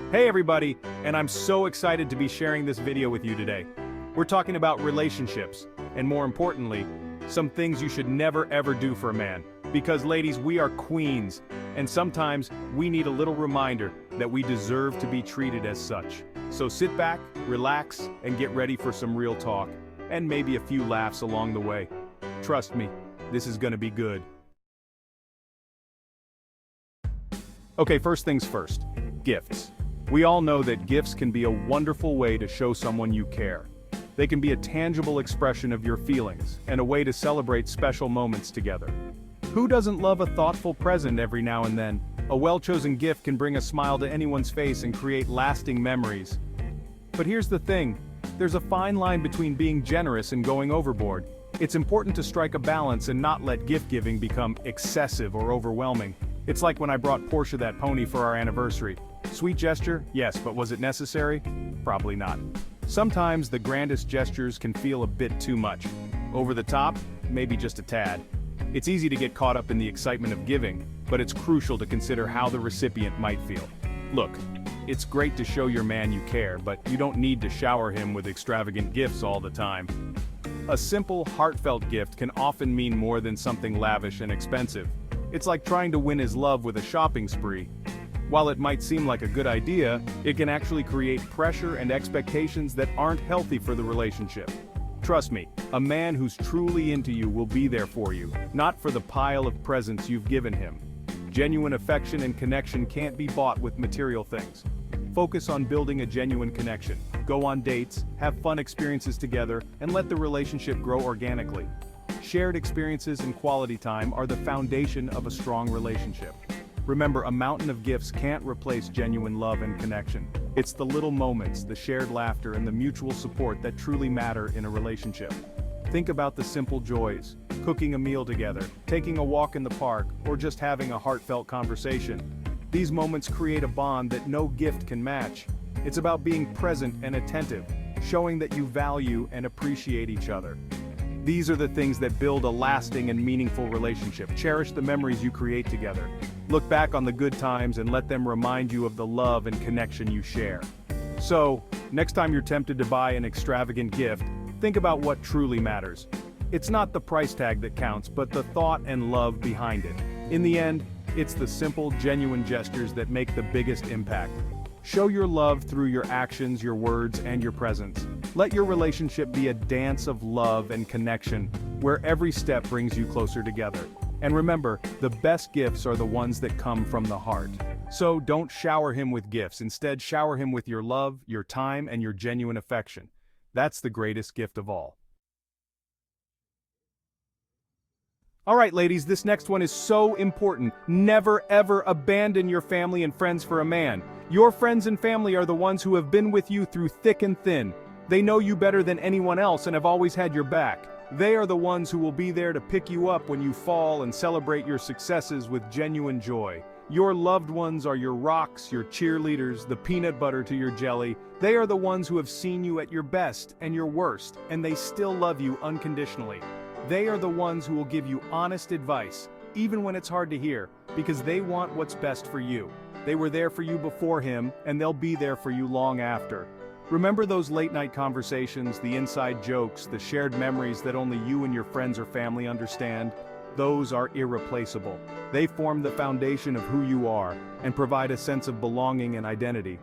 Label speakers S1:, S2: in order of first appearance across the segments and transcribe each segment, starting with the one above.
S1: Hey everybody, and I'm so excited to be sharing this video with you today. We're talking about relationships, and more importantly, some things you should never ever do for a man. Because ladies, we are queens, and sometimes we need a little reminder that we deserve to be treated as such. So sit back, relax, and get ready for some real talk, and maybe a few laughs along the way. Trust me, this is gonna be good. Okay, first things first, gifts. We all know that gifts can be a wonderful way to show someone you care. They can be a tangible expression of your feelings, and a way to celebrate special moments together. Who doesn't love a thoughtful present every now and then? A well-chosen gift can bring a smile to anyone's face and create lasting memories. But here's the thing, there's a fine line between being generous and going overboard. It's important to strike a balance and not let gift giving become excessive or overwhelming. It's like when I brought Portia that pony for our anniversary. Sweet gesture? Yes, but was it necessary? Probably not. Sometimes the grandest gestures can feel a bit too much. Over the top? Maybe just a tad. It's easy to get caught up in the excitement of giving, but it's crucial to consider how the recipient might feel. Look, it's great to show your man you care, but you don't need to shower him with extravagant gifts all the time. A simple, heartfelt gift can often mean more than something lavish and expensive. It's like trying to win his love with a shopping spree. While it might seem like a good idea, it can actually create pressure and expectations that aren't healthy for the relationship. Trust me, a man who's truly into you will be there for you, not for the pile of presents you've given him. Genuine affection and connection can't be bought with material things. Focus on building a genuine connection. Go on dates, have fun experiences together, and let the relationship grow organically. Shared experiences and quality time are the foundation of a strong relationship. Remember, a mountain of gifts can't replace genuine love and connection. It's the little moments, the shared laughter, and the mutual support that truly matter in a relationship. Think about the simple joys: cooking a meal together, taking a walk in the park, or just having a heartfelt conversation. These moments create a bond that no gift can match. It's about being present and attentive, showing that you value and appreciate each other. These are the things that build a lasting and meaningful relationship. Cherish the memories you create together. Look back on the good times and let them remind you of the love and connection you share. So, next time you're tempted to buy an extravagant gift, think about what truly matters. It's not the price tag that counts, but the thought and love behind it. In the end, it's the simple, genuine gestures that make the biggest impact. Show your love through your actions, your words, and your presence. Let your relationship be a dance of love and connection, where every step brings you closer together. And remember, the best gifts are the ones that come from the heart. So don't shower him with gifts, instead shower him with your love, your time, and your genuine affection. That's the greatest gift of all. Alright ladies, this next one is so important. Never ever abandon your family and friends for a man. Your friends and family are the ones who have been with you through thick and thin. They know you better than anyone else and have always had your back. They are the ones who will be there to pick you up when you fall and celebrate your successes with genuine joy. Your loved ones are your rocks, your cheerleaders, the peanut butter to your jelly. They are the ones who have seen you at your best and your worst, and they still love you unconditionally. They are the ones who will give you honest advice, even when it's hard to hear, because they want what's best for you. They were there for you before him, and they'll be there for you long after. Remember those late-night conversations, the inside jokes, the shared memories that only you and your friends or family understand? Those are irreplaceable. They form the foundation of who you are, and provide a sense of belonging and identity.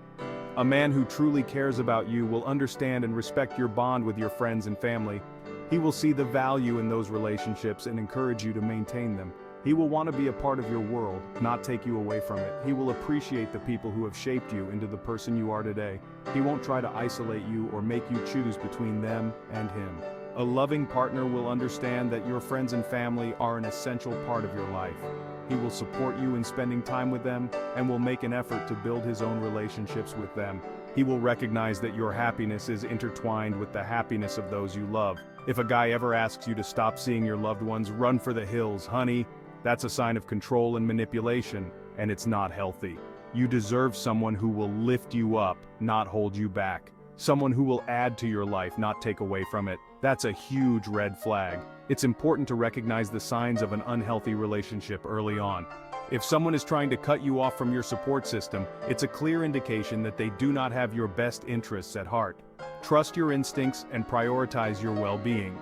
S1: A man who truly cares about you will understand and respect your bond with your friends and family. He will see the value in those relationships and encourage you to maintain them. He will want to be a part of your world, not take you away from it. He will appreciate the people who have shaped you into the person you are today. He won't try to isolate you or make you choose between them and him. A loving partner will understand that your friends and family are an essential part of your life. He will support you in spending time with them and will make an effort to build his own relationships with them. He will recognize that your happiness is intertwined with the happiness of those you love. If a guy ever asks you to stop seeing your loved ones, run for the hills, honey. That's a sign of control and manipulation, and it's not healthy. You deserve someone who will lift you up, not hold you back. Someone who will add to your life, not take away from it. That's a huge red flag. It's important to recognize the signs of an unhealthy relationship early on. If someone is trying to cut you off from your support system, it's a clear indication that they do not have your best interests at heart. Trust your instincts and prioritize your well-being.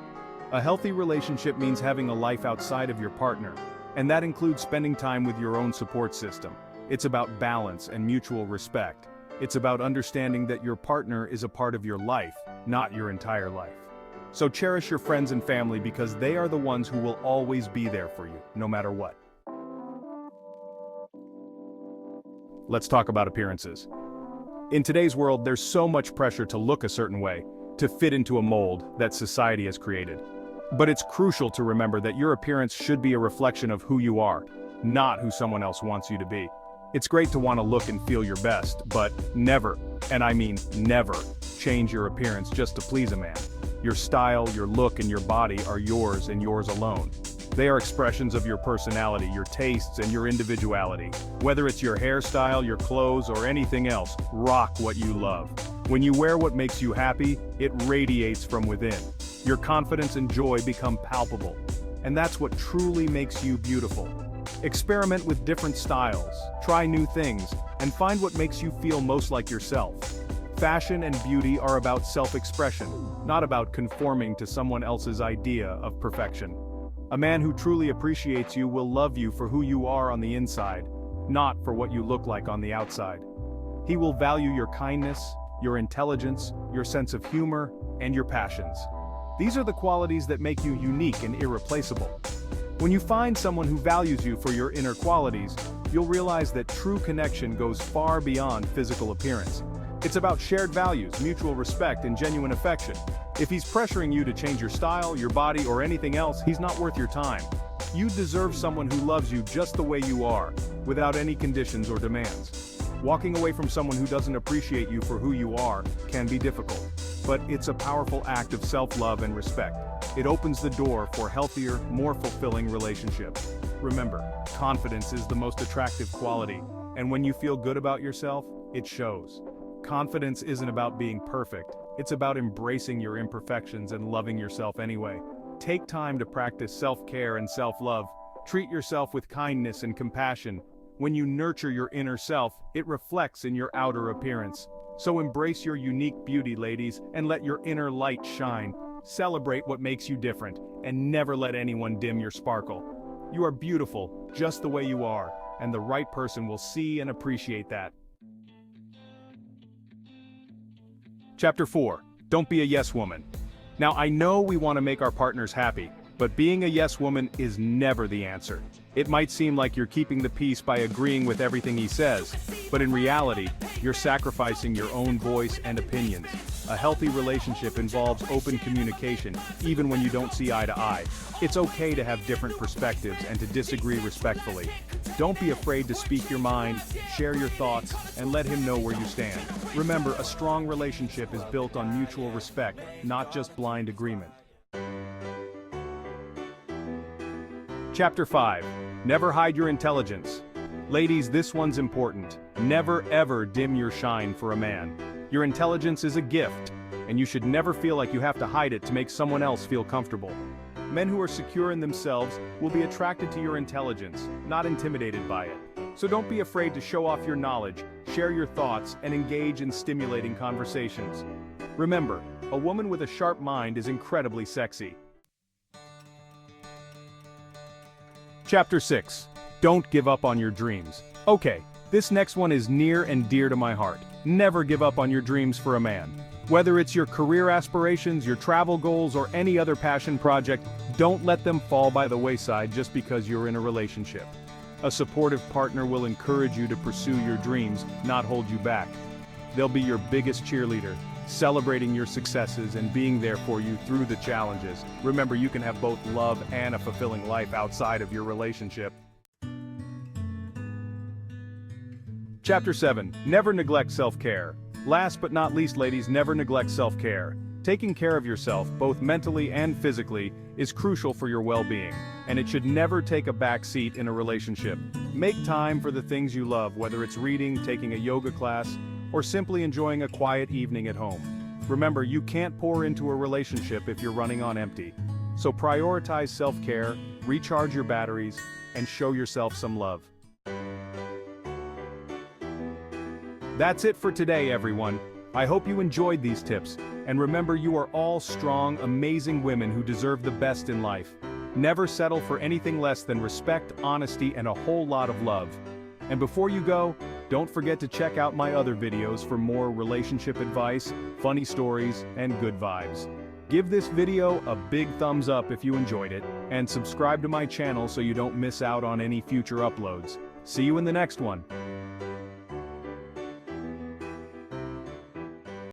S1: A healthy relationship means having a life outside of your partner, and that includes spending time with your own support system. It's about balance and mutual respect. It's about understanding that your partner is a part of your life, not your entire life. So cherish your friends and family because they are the ones who will always be there for you, no matter what. Let's talk about appearances. In today's world, there's so much pressure to look a certain way, to fit into a mold that society has created. But it's crucial to remember that your appearance should be a reflection of who you are, not who someone else wants you to be. It's great to want to look and feel your best, but never, and I mean never, change your appearance just to please a man. Your style, your look, and your body are yours and yours alone. They are expressions of your personality, your tastes, and your individuality. Whether it's your hairstyle, your clothes, or anything else, rock what you love. When you wear what makes you happy, it radiates from within. Your confidence and joy become palpable. And that's what truly makes you beautiful. Experiment with different styles, try new things, and find what makes you feel most like yourself. Fashion and beauty are about self-expression, not about conforming to someone else's idea of perfection. A man who truly appreciates you will love you for who you are on the inside, not for what you look like on the outside. He will value your kindness, your intelligence, your sense of humor, and your passions. These are the qualities that make you unique and irreplaceable. When you find someone who values you for your inner qualities, you'll realize that true connection goes far beyond physical appearance. It's about shared values, mutual respect, and genuine affection. If he's pressuring you to change your style, your body, or anything else, he's not worth your time. You deserve someone who loves you just the way you are, without any conditions or demands. Walking away from someone who doesn't appreciate you for who you are can be difficult, but it's a powerful act of self-love and respect. It opens the door for healthier, more fulfilling relationships. Remember, confidence is the most attractive quality, and when you feel good about yourself, it shows. Confidence isn't about being perfect, it's about embracing your imperfections and loving yourself anyway. Take time to practice self-care and self-love. Treat yourself with kindness and compassion. When you nurture your inner self, it reflects in your outer appearance. So embrace your unique beauty, ladies, and let your inner light shine. Celebrate what makes you different, and never let anyone dim your sparkle. You are beautiful, just the way you are, and the right person will see and appreciate that. Chapter 4. Don't be a yes woman. Now I know we want to make our partners happy, but being a yes woman is never the answer. It might seem like you're keeping the peace by agreeing with everything he says, but in reality, you're sacrificing your own voice and opinions. A healthy relationship involves open communication, even when you don't see eye to eye. It's okay to have different perspectives and to disagree respectfully. Don't be afraid to speak your mind, share your thoughts, and let him know where you stand. Remember, a strong relationship is built on mutual respect, not just blind agreement. Chapter 5. Never hide your intelligence. Ladies, this one's important. Never ever dim your shine for a man. Your intelligence is a gift, and you should never feel like you have to hide it to make someone else feel comfortable. Men who are secure in themselves will be attracted to your intelligence, not intimidated by it. So don't be afraid to show off your knowledge, share your thoughts, and engage in stimulating conversations. Remember, a woman with a sharp mind is incredibly sexy. Chapter 6. Don't give up on your dreams. Okay, this next one is near and dear to my heart. Never give up on your dreams for a man. Whether it's your career aspirations, your travel goals, or any other passion project, don't let them fall by the wayside just because you're in a relationship. A supportive partner will encourage you to pursue your dreams, not hold you back. They'll be your biggest cheerleader, celebrating your successes and being there for you through the challenges. Remember, you can have both love and a fulfilling life outside of your relationship. Chapter 7. Never neglect self-care. Last but not least, ladies, never neglect self-care. Taking care of yourself, both mentally and physically, is crucial for your well-being, and it should never take a back seat in a relationship. Make time for the things you love, whether it's reading, taking a yoga class, or simply enjoying a quiet evening at home. Remember, you can't pour into a relationship if you're running on empty. So prioritize self-care, recharge your batteries, and show yourself some love. That's it for today, everyone. I hope you enjoyed these tips, and remember, you are all strong, amazing women who deserve the best in life. Never settle for anything less than respect, honesty, and a whole lot of love. And before you go, don't forget to check out my other videos for more relationship advice, funny stories, and good vibes. Give this video a big thumbs up if you enjoyed it, and subscribe to my channel so you don't miss out on any future uploads. See you in the next one.